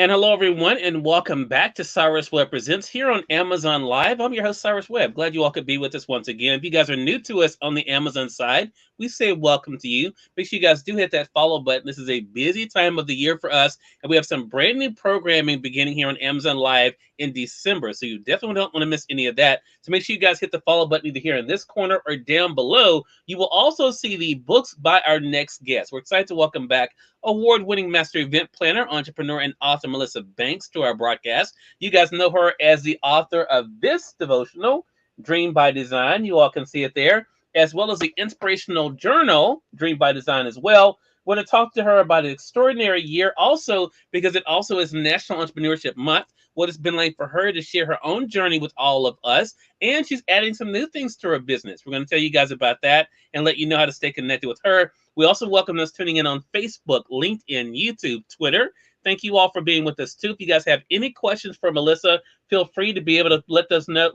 And hello, everyone, and welcome back to Cyrus Webb Presents here on Amazon Live. I'm your host, Cyrus Webb. Glad you all could be with us once again. If you guys are new to us on the Amazon side, we say welcome to you. Make sure you guys do hit that follow button. This is a busy time of the year for us, and we have some brand new programming beginning here on Amazon Live in December. So you definitely don't want to miss any of that. So make sure you guys hit the follow button either here in this corner or down below. You will also see the books by our next guest. We're excited to welcome back award-winning master event planner, entrepreneur, and author Melissa Banks to our broadcast. You guys know her as the author of this devotional, Dream by Design. You all can see it there, as well as the inspirational journal, Dream by Design as well. Want to talk to her about an extraordinary year, also because it also is National Entrepreneurship Month. What it's been like for her to share her own journey with all of us, and she's adding some new things to her business. We're going to tell you guys about that and let you know how to stay connected with her. We also welcome those tuning in on Facebook, LinkedIn, YouTube, Twitter. Thank you all for being with us too. If you guys have any questions for Melissa, feel free to be able to let us know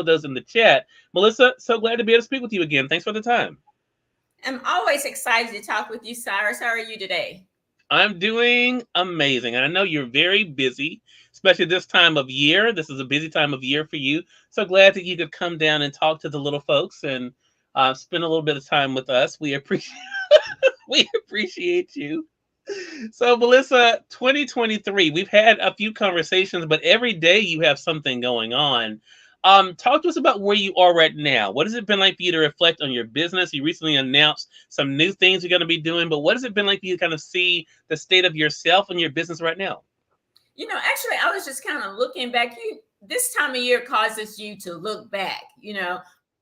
those in the chat. Melissa, so glad to be able to speak with you again. Thanks for the time. I'm always excited to talk with you, Cyrus. How are you today? I'm doing amazing. And I know you're very busy, especially this time of year. This is a busy time of year for you. So glad that you could come down and talk to the little folks and spend a little bit of time with us. We appreciate we appreciate you. So, Melissa, 2023, we've had a few conversations, but every day you have something going on. Talk to us about where you are right now. What has it been like for you to reflect on your business? You recently announced some new things you're going to be doing, but what has it been like for you to kind of see the state of yourself and your business right now? Actually, I was just kind of looking back. This time of year causes you to look back,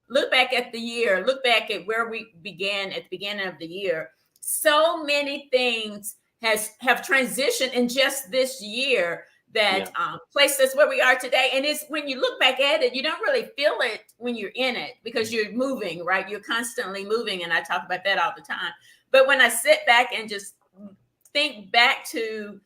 look back at the year, look back at where we began at the beginning of the year. So many things have transitioned in just this year that placed us where we are today. And it's when you look back at it, you don't really feel it when you're in it because you're moving, right? You're constantly moving. And I talk about that all the time. But when I sit back and just think back to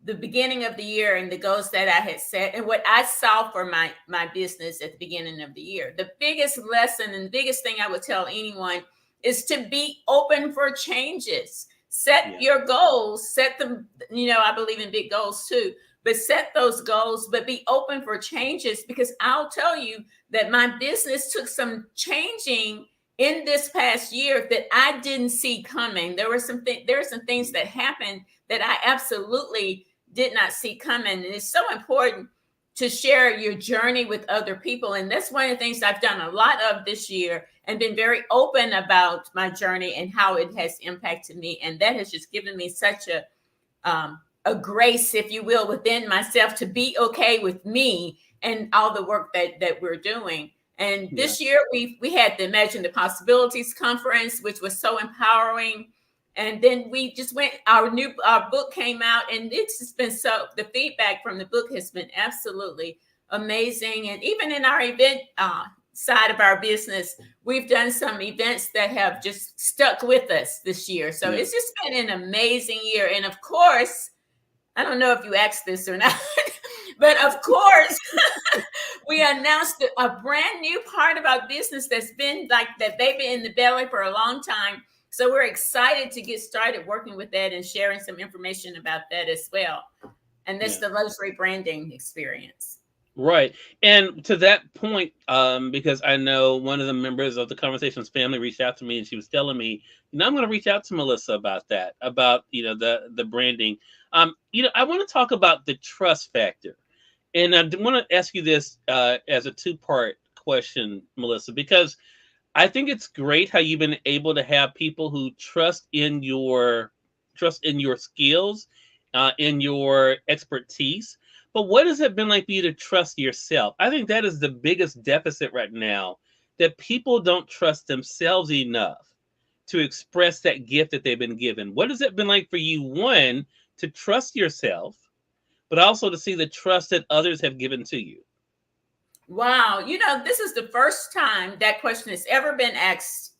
the beginning of the year and the goals that I had set and what I saw for my business at the beginning of the year, the biggest lesson and the biggest thing I would tell anyone is to be open for changes. Set your goals, set them, I believe in big goals too, but set those goals, but be open for changes, because I'll tell you that my business took some changing in this past year that I didn't see coming. There were some things that happened that I absolutely did not see coming. And it's so important to share your journey with other people. And that's one of the things I've done a lot of this year and been very open about my journey and how it has impacted me. And that has just given me such a grace, if you will, within myself to be okay with me and all the work that we're doing. And this year we had the Imagine the Possibilities conference, which was so empowering. And then we just went, our book came out, and it's just been the feedback from the book has been absolutely amazing. And even in our event side of our business, we've done some events that have just stuck with us this year. So it's just been an amazing year. And of course, I don't know if you asked this or not, but of course, we announced a brand new part of our business that's been like that baby in the belly for a long time. So we're excited to get started working with that and sharing some information about that as well. And that's the luxury branding experience. Right. And to that point, because I know one of the members of the Conversations family reached out to me and she was telling me, I'm going to reach out to Melissa about that, about, the branding. I want to talk about the trust factor. And I want to ask you this as a two-part question, Melissa, because I think it's great how you've been able to have people who trust in your skills, in your expertise. But what has it been like for you to trust yourself? I think that is the biggest deficit right now, that people don't trust themselves enough to express that gift that they've been given. What has it been like for you, one, to trust yourself, but also to see the trust that others have given to you? Wow. This is the first time that question has ever been asked.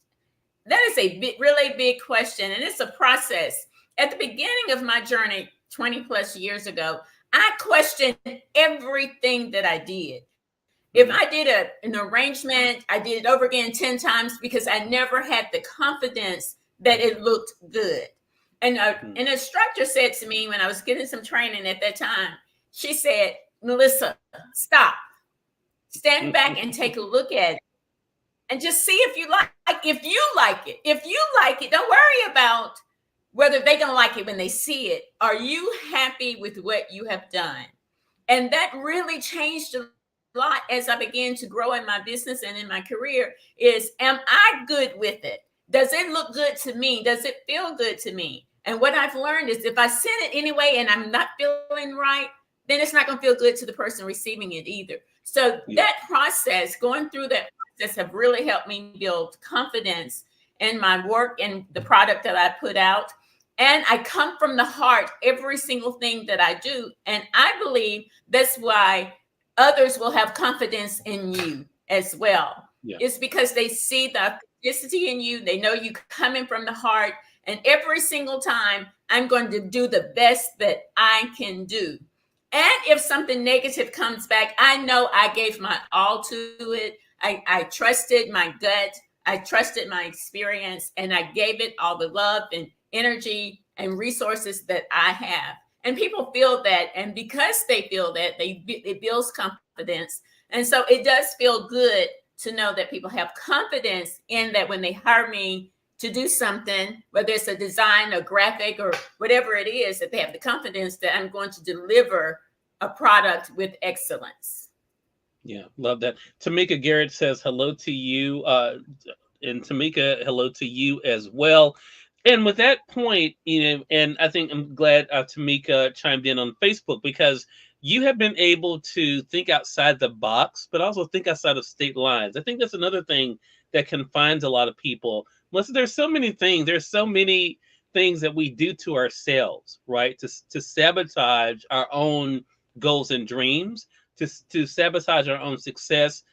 That is a really big question. And it's a process. At the beginning of my journey 20 plus years ago, I questioned everything that I did. If I did an arrangement, I did it over again 10 times because I never had the confidence that it looked good. And an instructor said to me when I was getting some training at that time, she said, Melissa, stop, stand back and take a look at it and just see if you like it. If you like it, don't worry about whether they're going to like it when they see it. Are you happy with what you have done? And that really changed a lot as I began to grow in my business and in my career is, am I good with it? Does it look good to me? Does it feel good to me? And what I've learned is if I send it anyway and I'm not feeling right, then it's not going to feel good to the person receiving it either. So that process, going through that process, have really helped me build confidence in my work and the product that I put out. And I come from the heart, every single thing that I do. And I believe that's why others will have confidence in you as well. Yeah. It's because they see the authenticity in you. They know you coming from the heart. And every single time, I'm going to do the best that I can do. And if something negative comes back, I know I gave my all to it. I trusted my gut. I trusted my experience. And I gave it all the love and energy and resources that I have. And people feel that. And because they feel that, it builds confidence. And so it does feel good to know that people have confidence in that when they hire me to do something, whether it's a design, a graphic, or whatever it is, that they have the confidence that I'm going to deliver a product with excellence. Yeah, love that. Tamika Garrett says hello to you. And Tamika, hello to you as well. And with that point, and I think I'm glad Tamika chimed in on Facebook, because you have been able to think outside the box, but also think outside of state lines. I think that's another thing that confines a lot of people. Listen, there's so many things that we do to ourselves, right? To sabotage our own goals and dreams, to sabotage our own success.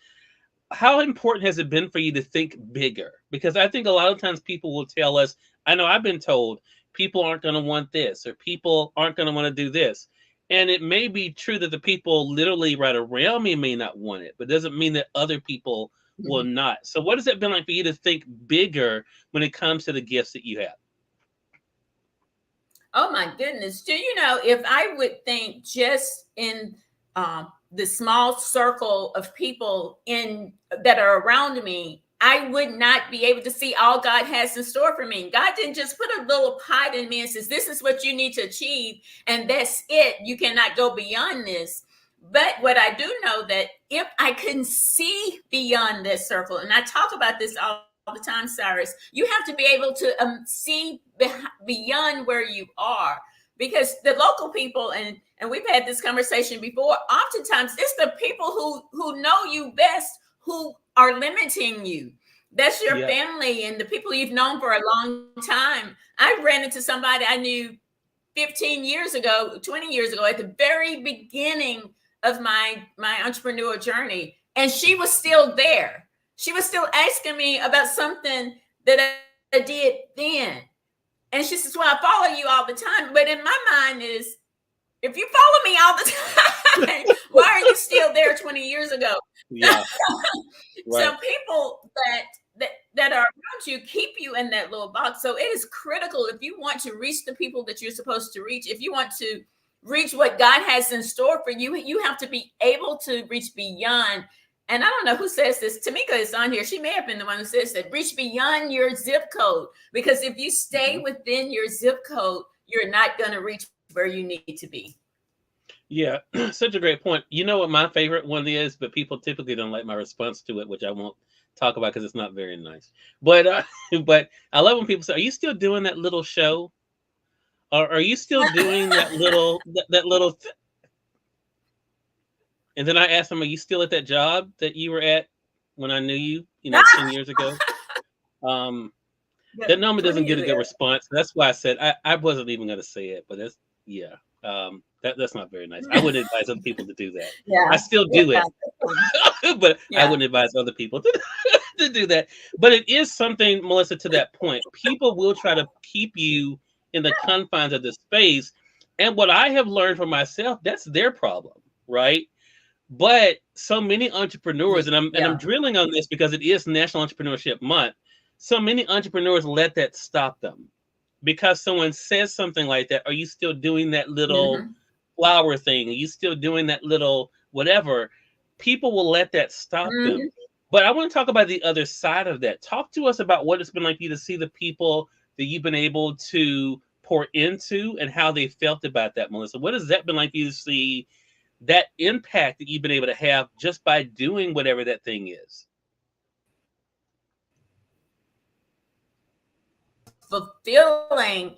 How important has it been for you to think bigger? Because I think a lot of times people will tell us, I know I've been told people aren't going to want this, or people aren't going to want to do this. And it may be true that the people literally right around me may not want it, but it doesn't mean that other people will not. So what has it been like for you to think bigger when it comes to the gifts that you have? Oh my goodness. Do you know, if I would think just in the small circle of people that are around me, I would not be able to see all God has in store for me. God didn't just put a little pot in me and says, this is what you need to achieve, and that's it. You cannot go beyond this. But what I do know, that if I couldn't see beyond this circle, and I talk about this all the time, Cyrus, you have to be able to see beyond where you are, because the local people, and we've had this conversation before, oftentimes it's the people who know you best who are limiting you. That's your family and the people you've known for a long time. I ran into somebody I knew 15 years ago, 20 years ago, at the very beginning of my entrepreneurial journey. And she was still there. She was still asking me about something that I did then. And she says, well, I follow you all the time. But in my mind is, if you follow me all the time, why are you still there 20 years ago? Yeah. Right. So people that are around you keep you in that little box. So it is critical, if you want to reach the people that you're supposed to reach, if you want to reach what God has in store for you, you have to be able to reach beyond. And I don't know who says this. Tamika is on here. She may have been the one who says that. Reach beyond your zip code. Because if you stay within your zip code, you're not going to reach where you need to be. Yeah, such a great point. You know what my favorite one is, but people typically don't like my response to it, which I won't talk about because it's not very nice. But I love when people say, "Are you still doing that little show? Or are you still doing that little that little?" And then I asked them, "Are you still at that job that you were at when I knew you, 10 years ago?" That number doesn't get a good response. That's why I said I wasn't even going to say it, but that's that's not very nice. I wouldn't advise other people to do that. Yeah, I still do it, but I wouldn't advise other people to do that. But it is something, Melissa, to that point. People will try to keep you in the confines of the space. And what I have learned for myself, that's their problem, right? But so many entrepreneurs, and I'm drilling on this because it is National Entrepreneurship Month. So many entrepreneurs let that stop them. because someone says something like that, are you still doing that little Mm-hmm. flower thing? Are you still doing that little whatever? People will let that stop them. Mm-hmm. But I want to talk about the other side of that. Talk to us about what it's been like for you to see the people that you've been able to pour into and how they felt about that, Melissa. What has that been like for you to see that impact that you've been able to have just by doing whatever that thing is? Fulfilling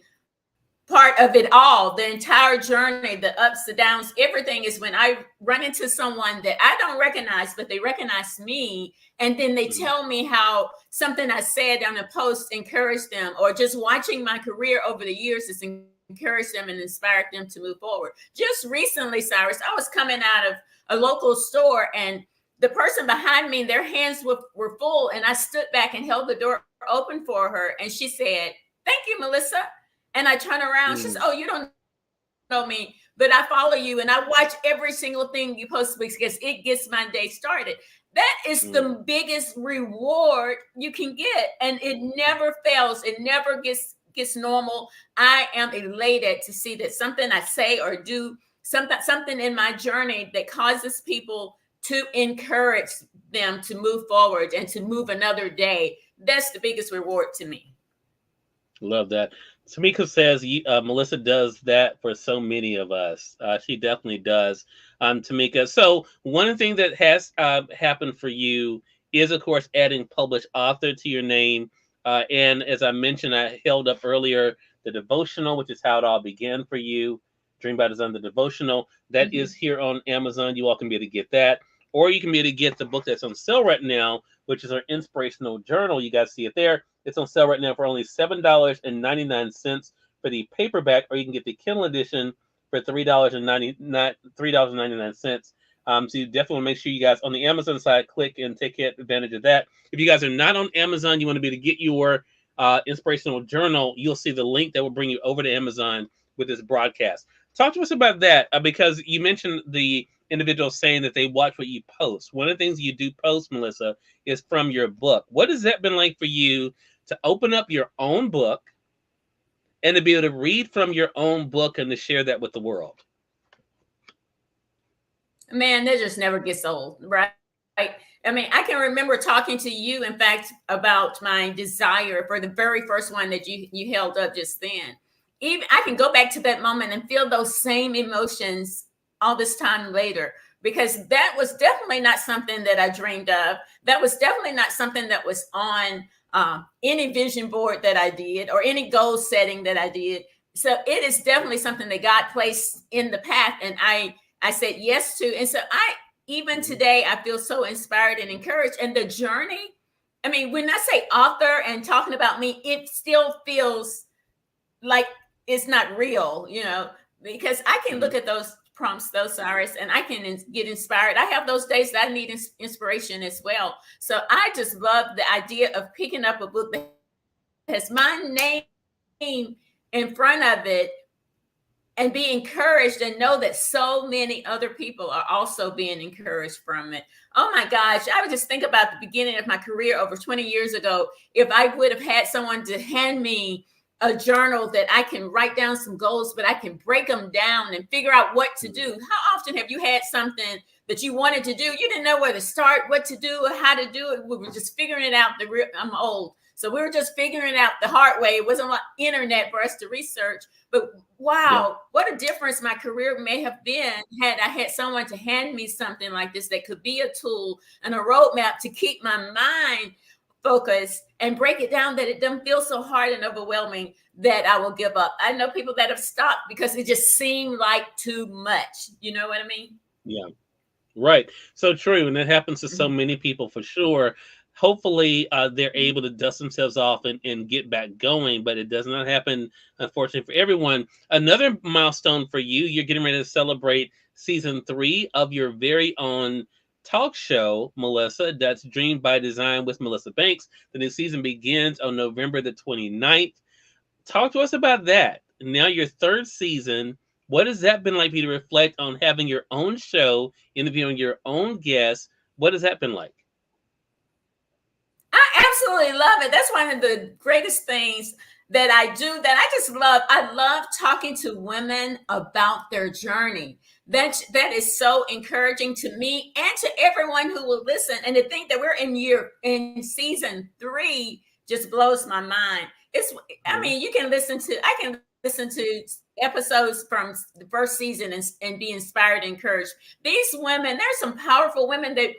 part of it all, the entire journey, the ups, the downs, everything is when I run into someone that I don't recognize, but they recognize me. And then they Mhm. tell me how something I said on a post encouraged them, or just watching my career over the years has encouraged them and inspired them to move forward. Just recently, Cyrus, I was coming out of a local store, and the person behind me, their hands were full. And I stood back and held the door open for her. And she said, "Thank you, Melissa." And I turn around, she says, Mm. "Oh, you don't know me, but I follow you and I watch every single thing you post because it gets my day started." That is Mm. the biggest reward you can get. And it never fails. It never gets normal. I am elated to see that something I say or do, something in my journey that causes people to encourage them to move forward and to move another day. That's the biggest reward to me. Love that. Tamika says Melissa does that for so many of us. She definitely does, Tamika. So one thing that has happened for you is, of course, adding published author to your name. And as I mentioned, I held up earlier the devotional, which is how it all began for you. Dream by Design, the devotional that is Mhm. here on Amazon. You all can be able to get that, or you can be able to get the book that's on sale right now, which is our inspirational journal. You guys see it there. It's on sale right now for only $7.99 for the paperback, or you can get the Kindle edition for $3.99. So you definitely want to make sure you guys on the Amazon side click and take advantage of that. If you guys are not on Amazon, you want to be able to get your inspirational journal, you'll see the link that will bring you over to Amazon with this broadcast. Talk to us about that because you mentioned the individual saying that they watch what you post. One of the things you do post, Melissa, is from your book. What has that been like for you to open up your own book and to be able to read from your own book and to share that with the world? Man, that just never gets old, right? I mean, I can remember talking to you, in fact, about my desire for the very first one that you held up just then. Even I can go back to that moment and feel those same emotions all this time later, because that was definitely not something that I dreamed of. That was definitely not something that was on any vision board that I did or any goal setting that I did. So it is definitely something that God placed in the path, and I said yes to. And so even Mhm. today, I feel so inspired and encouraged. And the journey, I mean, when I say author and talking about me, it still feels like it's not real, because I can Mhm. look at those prompts, those Cyrus, and I can get inspired. I have those days that I need inspiration as well. So I just love the idea of picking up a book that has my name in front of it and be encouraged and know that so many other people are also being encouraged from it. Oh my gosh, I would just think about the beginning of my career over 20 years ago. If I would have had someone to hand me a journal that I can write down some goals, but I can break them down and figure out what to Mhm. do. How often have you had something that you wanted to do? You didn't know where to start, what to do, or how to do it. We were just figuring it out. I'm old. So we were just figuring it out the hard way. It wasn't like internet for us to research. But Yeah. wow, what a difference my career may have been had I had someone to hand me something like this that could be a tool and a roadmap to keep my mind focused and break it down that it doesn't feel so hard and overwhelming that I will give up. I know people that have stopped because it just seemed like too much. You know what I mean? Yeah. Right. So true. And it happens to so Mhm. many people for sure. Hopefully, they're able to dust themselves off and get back going, but it does not happen, unfortunately, for everyone. Another milestone for you, you're getting ready to celebrate season 3 of your very own talk show, Melissa. That's Dream by Design with Melissa Banks. The new season begins on November the 29th. Talk to us about that. Now, your third season, what has that been like for you to reflect on having your own show, interviewing your own guests? What has that been like? I absolutely love it. That's one of the greatest things. that I do that I just love. I love talking to women about their journey. That is so encouraging to me and to everyone who will listen. And to think that we're in season 3 just blows my mind. I mean, I can listen to episodes from the first season and be inspired and encouraged. These women, there's some powerful women that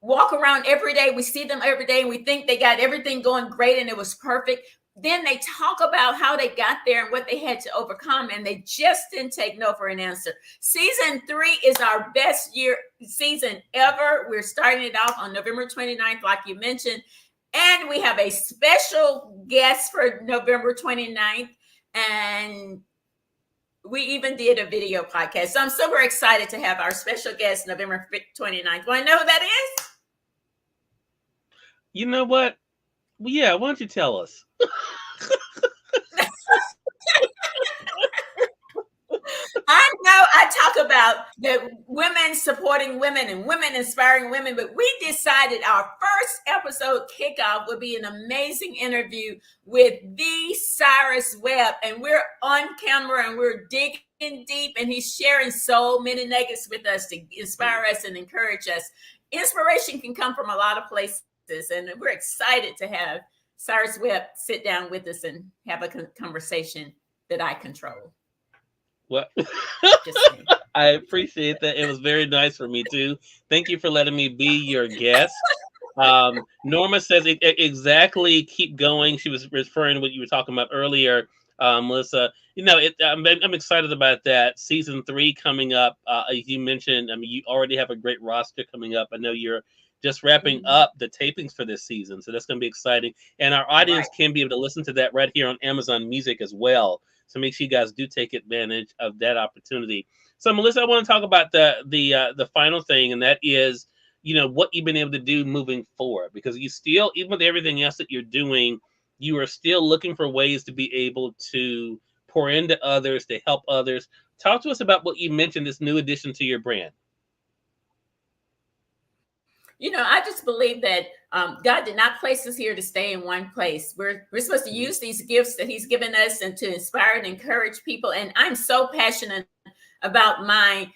walk around every day. We see them every day and we think they got everything going great and it was perfect. Then they talk about how they got there and what they had to overcome, and they just didn't take no for an answer. Season 3 is our best season ever. We're starting it off on November 29th, like you mentioned. And we have a special guest for November 29th. And we even did a video podcast. So I'm super excited to have our special guest November 29th. Want to know who that is? You know what? Well, yeah, why don't you tell us? I know I talk about the women supporting women and women inspiring women, but we decided our first episode kickoff would be an amazing interview with the Cyrus Webb. And we're on camera and we're digging deep, and he's sharing so many nuggets with us to inspire us and encourage us. Inspiration can come from a lot of places, and we're excited to have Cyrus Webb sit down with us and have a conversation that I control. Well, I appreciate that. It was very nice for me too. Thank you for letting me be your guest. Norma says exactly. Keep going. She was referring to what you were talking about earlier, Melissa. You know, I'm excited about that. Season 3 coming up. As you mentioned, I mean, you already have a great roster coming up. I know you're just wrapping up the tapings for this season, so that's going to be exciting. And our audience can be able to listen to that right here on Amazon Music as well. So make sure you guys do take advantage of that opportunity. So Melissa, I want to talk about the final thing, and that is, you know, what you've been able to do moving forward, because you still, even with everything else that you're doing, you are still looking for ways to be able to pour into others, to help others. Talk to us about what you mentioned, this new addition to your brand. You know, I just believe that God did not place us here to stay in one place. We're supposed to use these gifts that He's given us and to inspire and encourage people. And I'm so passionate about my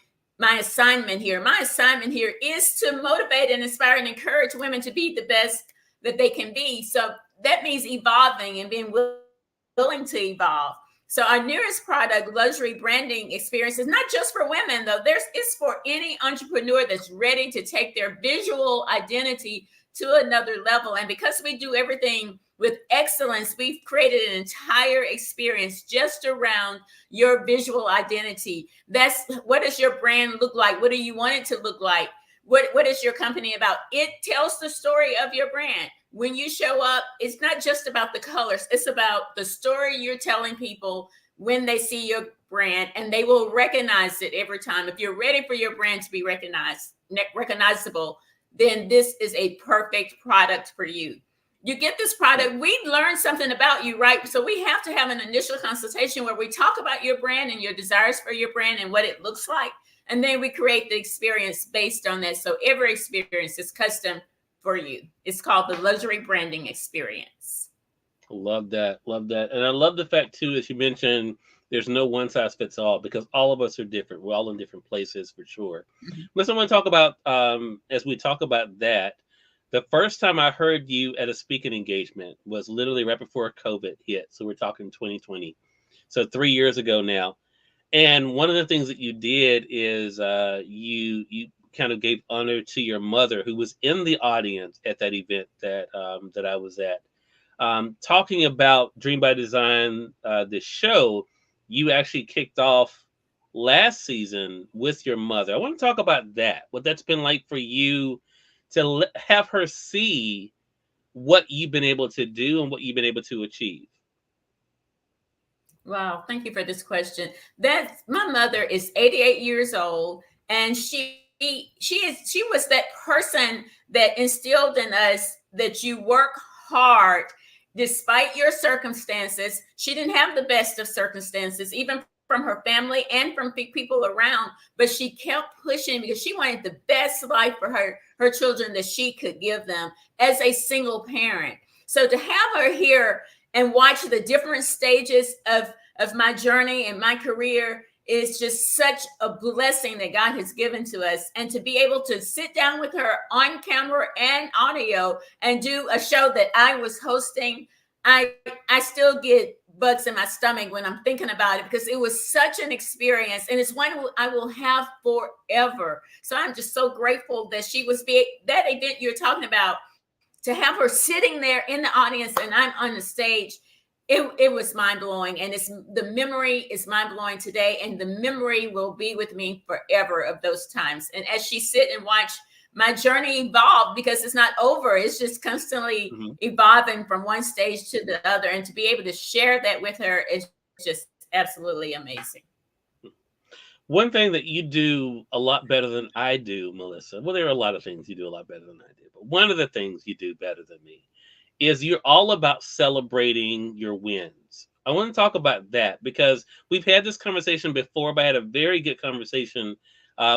assignment here. My assignment here is to motivate and inspire and encourage women to be the best that they can be. So that means evolving and being willing to evolve. So our newest product, luxury branding experience, is not just for women, though. It's for any entrepreneur that's ready to take their visual identity to another level. And because we do everything with excellence, we've created an entire experience just around your visual identity. That's, what does your brand look like? What do you want it to look like? What is your company about? It tells the story of your brand. When you show up, it's not just about the colors. It's about the story you're telling people when they see your brand, and they will recognize it every time. If you're ready for your brand to be recognizable, then this is a perfect product for you. You get this product, we learn something about you, right? So we have to have an initial consultation where we talk about your brand and your desires for your brand and what it looks like. And then we create the experience based on that. So every experience is custom for you. It's called the luxury branding experience. Love that. Love that. And I love the fact too, as you mentioned, there's no one size fits all, because all of us are different. We're all in different places for sure. Listen, I want to talk about, as we talk about that, the first time I heard you at a speaking engagement was literally right before COVID hit. So we're talking 2020. So 3 years ago now. And one of the things that you did is you kind of gave honor to your mother, who was in the audience at that event that I was at. Talking about Dream by Design, the show, you actually kicked off last season with your mother. I want to talk about that, what that's been like for you to have her see what you've been able to do and what you've been able to achieve. Wow, thank you for this question. My mother is 88 years old, and she was that person that instilled in us that you work hard despite your circumstances. She didn't have the best of circumstances, even from her family and from people around, but she kept pushing because she wanted the best life for her children that she could give them as a single parent. So to have her here and watch the different stages of my journey and my career is just such a blessing that God has given to us. And to be able to sit down with her on camera and audio and do a show that I was hosting, I still get bugs in my stomach when I'm thinking about it, because it was such an experience, and it's one I will have forever. So I'm just so grateful that she was that event you're talking about, to have her sitting there in the audience and I'm on the stage. It was mind-blowing, and the memory is mind-blowing today, and the memory will be with me forever of those times. And as she sit and watch my journey evolve, because it's not over, it's just constantly evolving from one stage to the other, and to be able to share that with her is just absolutely amazing. One thing that you do a lot better than I do, Melissa, well, there are a lot of things you do a lot better than I do, but one of the things you do better than me is you're all about celebrating your wins. I want to talk about that because we've had this conversation before, but I had a very good conversation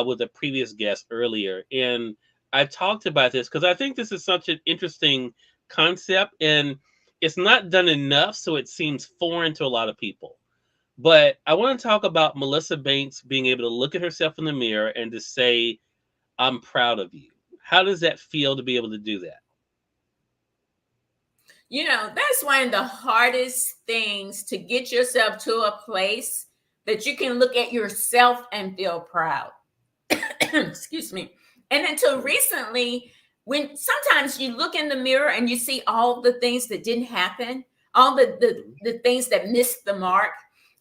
with a previous guest earlier. And I've talked about this because I think this is such an interesting concept, and it's not done enough, so it seems foreign to a lot of people. But I want to talk about Melissa Banks being able to look at herself in the mirror and to say, I'm proud of you. How does that feel to be able to do that? You know, that's one of the hardest things, to get yourself to a place that you can look at yourself and feel proud. Excuse me. And until recently, when sometimes you look in the mirror and you see all the things that didn't happen, all the things that missed the mark.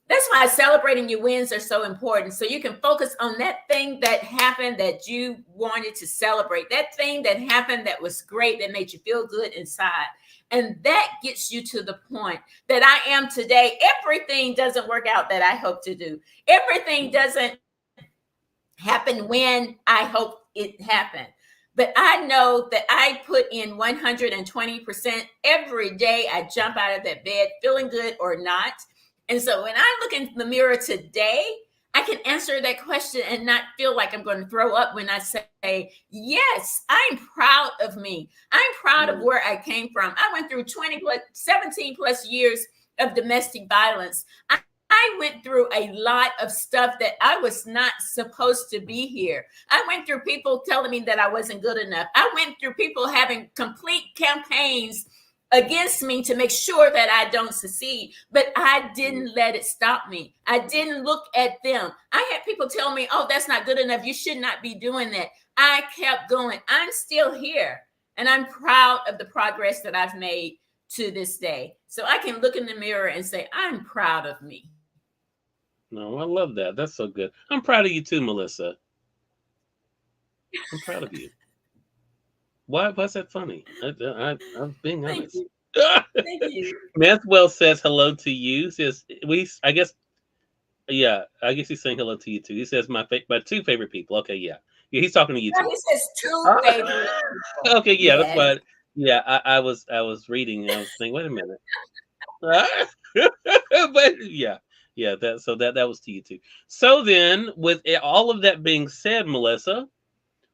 That's why celebrating your wins are so important. So you can focus on that thing that happened that you wanted to celebrate, that thing that happened that was great, that made you feel good inside. And that gets you to the point that I am today. Everything doesn't work out that I hope to do. Everything doesn't happen when I hope it happened. But I know that I put in 120% every day. I jump out of that bed feeling good or not. And so when I look in the mirror today, I can answer that question and not feel like I'm going to throw up when I say, yes, I'm proud of me. I'm proud of where I came from. I went through 17 plus years of domestic violence. I went through a lot of stuff that I was not supposed to be here. I went through people telling me that I wasn't good enough. I went through people having complete campaigns against me to make sure that I don't succeed. But I didn't let it stop me. I didn't look at them. I had people tell me, oh, that's not good enough. You should not be doing that. I kept going. I'm still here. And I'm proud of the progress that I've made to this day. So I can look in the mirror and say, I'm proud of me. No, I love that. That's so good. I'm proud of you too, Melissa. I'm proud of you. Why's that funny? I'm being honest. Thank you. Mathwell says hello to you. Says I guess he's saying hello to you too. He says my two favorite people. Okay, yeah, he's talking to you too. No, he says two favorite people. Okay, yeah, yes. That's what. Yeah, I was reading and I was thinking, wait a minute. But yeah. That was to you too. So then, with all of that being said, Melissa,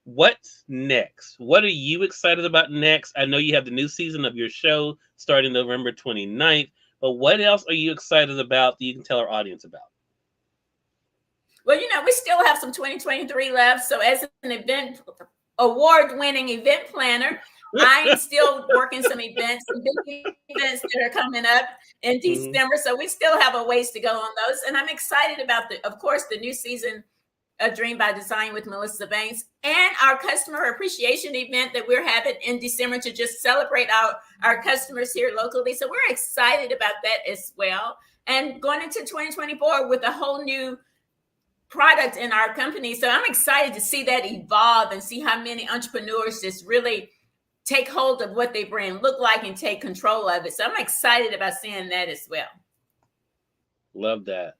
what's next? What are you excited about next? I know you have the new season of your show starting November 29th, but what else are you excited about that you can tell our audience about? Well, we still have some 2023 left. So as an award-winning event planner, I'm still working some events, some big events that are coming up in December. So we still have a ways to go on those. And I'm excited about of course, the new season of Dream by Design with Melissa Banks, and our customer appreciation event that we're having in December to just celebrate our customers here locally. So we're excited about that as well. And going into 2024 with a whole new product in our company. So I'm excited to see that evolve and see how many entrepreneurs just really take hold of what their brand look like and take control of it. So I'm excited about seeing that as well. Love that.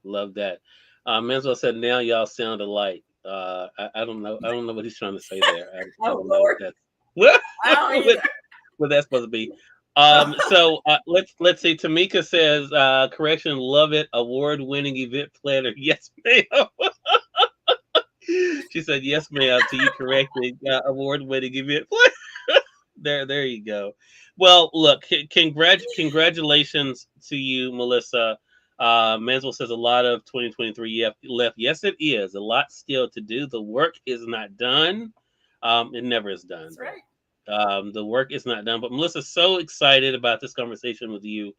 Mansell said, now y'all sound alike. I don't know. I don't know what he's trying to say there. I don't know what that's supposed to be. So let's see. Tamika says, correction, love it. Award-winning event planner. Yes, ma'am. She said, yes, ma'am, to you correctly. Award-winning event planner. There you go. Well, look, congratulations to you, Melissa. Mansell says a lot of 2023 left. Yes, it is. A lot still to do. The work is not done. It never is done. That's right. The work is not done. But Melissa, so excited about this conversation with you.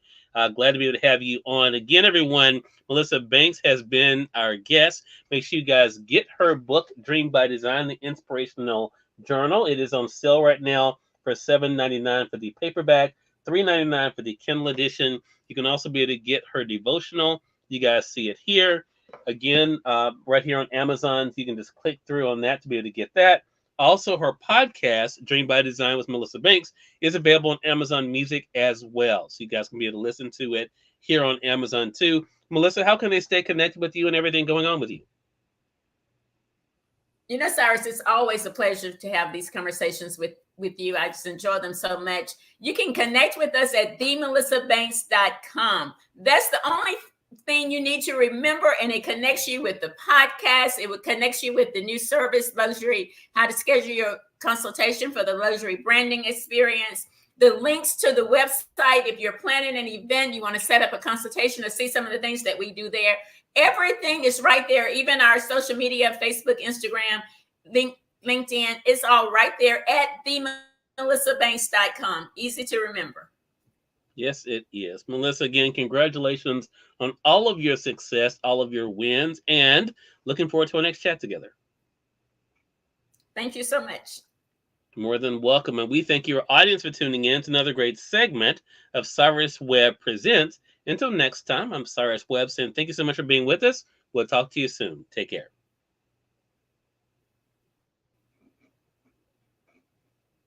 Glad to be able to have you on again, everyone. Melissa Banks has been our guest. Make sure you guys get her book, Dream by Design, the Inspirational Journal. It is on sale right now for $7.99 for the paperback, $3.99 for the Kindle edition. You can also be able to get her devotional. You guys see it here. Again, right here on Amazon. You can just click through on that to be able to get that. Also, her podcast, Dream by Design with Melissa Banks, is available on Amazon Music as well. So you guys can be able to listen to it here on Amazon too. Melissa, how can they stay connected with you and everything going on with you? You know, Cyrus, it's always a pleasure to have these conversations with you. I just enjoy them so much. You can connect with us at themelissabanks.com. That's the only thing you need to remember, and it connects you with the podcast. It would connect you with the new service, Luxury, how to schedule your consultation for the luxury branding experience. The links to the website, if you're planning an event, you want to set up a consultation to see some of the things that we do there. Everything is right there. Even our social media, Facebook, Instagram, LinkedIn, it's all right there at themelissabanks.com. Easy to remember. Yes, it is. Melissa, again, congratulations on all of your success, all of your wins, and looking forward to our next chat together. Thank you so much. More than welcome. And we thank your audience for tuning in to another great segment of Cyrus Webb Presents. Until next time, I'm Cyrus Webb saying thank you so much for being with us. We'll talk to you soon. Take care.